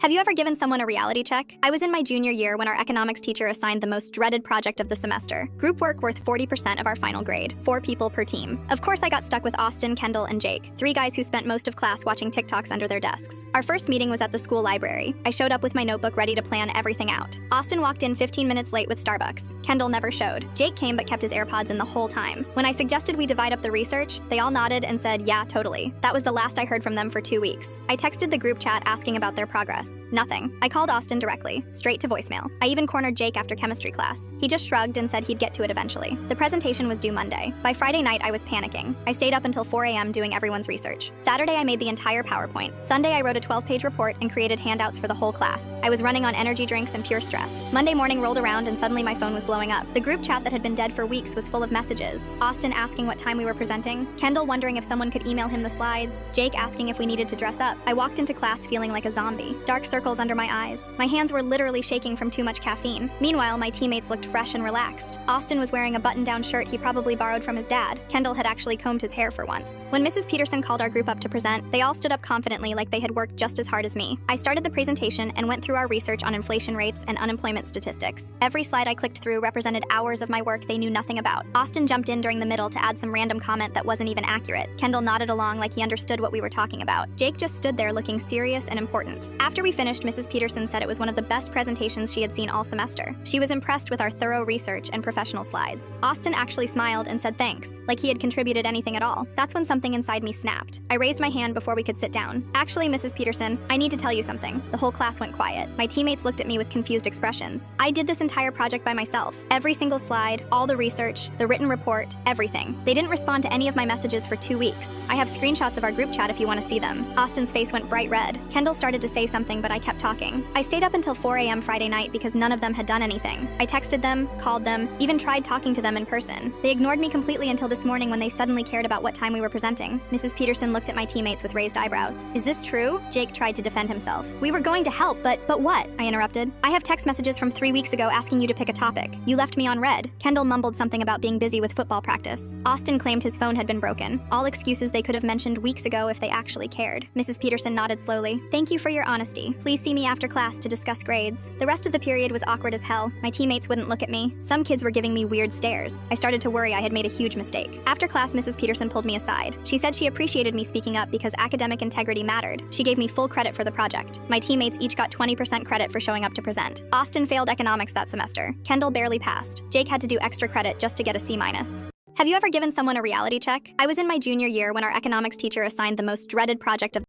Have you ever given someone a reality check? I was in my junior year when our economics teacher assigned the most dreaded project of the semester. Group work worth 40% of our final grade, 4 people per team. Of course, I got stuck with Austin, Kendall, and Jake, 3 guys who spent most of class watching TikToks under their desks. Our first meeting was at the school library. I showed up with my notebook ready to plan everything out. Austin walked in 15 minutes late with Starbucks. Kendall never showed. Jake came but kept his AirPods in the whole time. When I suggested we divide up the research, they all nodded and said, yeah, totally. That was the last I heard from them for 2 weeks. I texted the group chat asking about their progress. Nothing. I called Austin directly, straight to voicemail. I even cornered Jake after chemistry class. He just shrugged and said he'd get to it eventually. The presentation was due Monday. By Friday night, I was panicking. I stayed up until 4 a.m. doing everyone's research. Saturday, I made the entire PowerPoint. Sunday, I wrote a 12-page report and created handouts for the whole class. I was running on energy drinks and pure stress. Monday morning rolled around and suddenly my phone was blowing up. The group chat that had been dead for weeks was full of messages. Austin asking what time we were presenting, Kendall wondering if someone could email him the slides, Jake asking if we needed to dress up. I walked into class feeling like a zombie. Dark circles under my eyes. My hands were literally shaking from too much caffeine. Meanwhile, my teammates looked fresh and relaxed. Austin was wearing a button-down shirt he probably borrowed from his dad. Kendall had actually combed his hair for once. When Mrs. Peterson called our group up to present, they all stood up confidently like they had worked just as hard as me. I started the presentation and went through our research on inflation rates and unemployment statistics. Every slide I clicked through represented hours of my work they knew nothing about. Austin jumped in during the middle to add some random comment that wasn't even accurate. Kendall nodded along like he understood what we were talking about. Jake just stood there looking serious and important. After we finished, Mrs. Peterson said it was one of the best presentations she had seen all semester. She was impressed with our thorough research and professional slides. Austin actually smiled and said thanks, like he had contributed anything at all. That's when something inside me snapped. I raised my hand before we could sit down. Actually, Mrs. Peterson, I need to tell you something. The whole class went quiet. My teammates looked at me with confused expressions. I did this entire project by myself. Every single slide, all the research, the written report, everything. They didn't respond to any of my messages for 2 weeks. I have screenshots of our group chat if you want to see them. Austin's face went bright red. Kendall started to say something, but I kept talking. I stayed up until 4 a.m. Friday night because none of them had done anything. I texted them, called them, even tried talking to them in person. They ignored me completely until this morning when they suddenly cared about what time we were presenting. Mrs. Peterson looked at my teammates with raised eyebrows. Is this true? Jake tried to defend himself. We were going to help, but what? I interrupted. I have text messages from 3 weeks ago asking you to pick a topic. You left me on red. Kendall mumbled something about being busy with football practice. Austin claimed his phone had been broken. All excuses they could have mentioned weeks ago if they actually cared. Mrs. Peterson nodded slowly. Thank you for your honesty. Please see me after class to discuss grades. The rest of the period was awkward as hell. My teammates wouldn't look at me. Some kids were giving me weird stares. I started to worry I had made a huge mistake. After class, Mrs. Peterson pulled me aside. She said she appreciated me speaking up because academic integrity mattered. She gave me full credit for the project. My teammates each got 20% credit for showing up to present. Austin failed economics that semester. Kendall barely passed. Jake had to do extra credit just to get a C-. Have you ever given someone a reality check? I was in my junior year when our economics teacher assigned the most dreaded project of